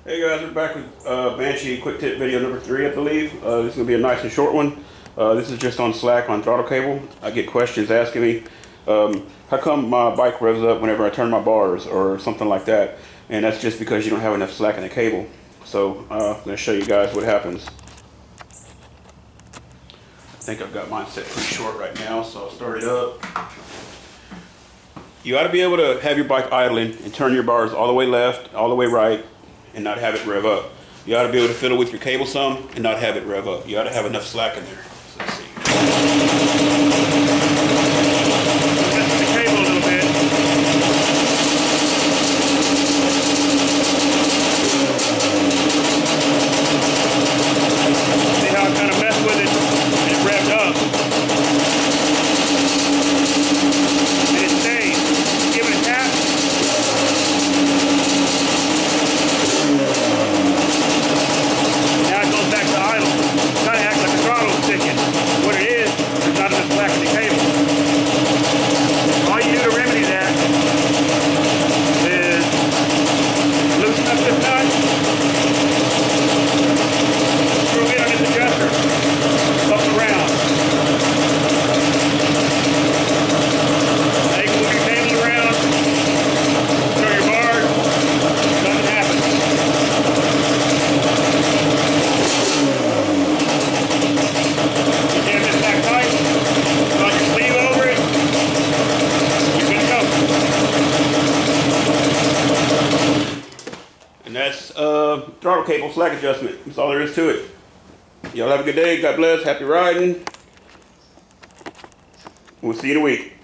Hey guys, we're back with Banshee quick tip video number 3, I believe. This is going to be a nice and short one. This is just on Slack on throttle cable. I get questions asking me, how come my bike revs up whenever I turn my bars or something like that? And that's just because you don't have enough slack in the cable. So I'm going to show you guys what happens. I think I've got mine set pretty short right now, so I'll start it up. You ought to be able to have your bike idling and turn your bars all the way left, all the way right, and not have it rev up. You ought to be able to fiddle with your cable some and not have it rev up. You ought to have enough slack in there. So let's see. Test the cable a little bit. See how I kind of messed with it and it revved up. And it stays. Give it a tap. Now it goes back to idle. It kind of acts like a throttle sticking. What it is, there's not enough slack in the cable. All you do to remedy that is loosen up this nut, screw in on this adjuster, bump around. Now you can move your cable around, throw your bars, nothing happens. Jam this back tight, run your sleeve over it, you're good to go. And that's throttle cable slack adjustment. That's all there is to it. Y'all have a good day. God bless. Happy riding. We'll see you in a week.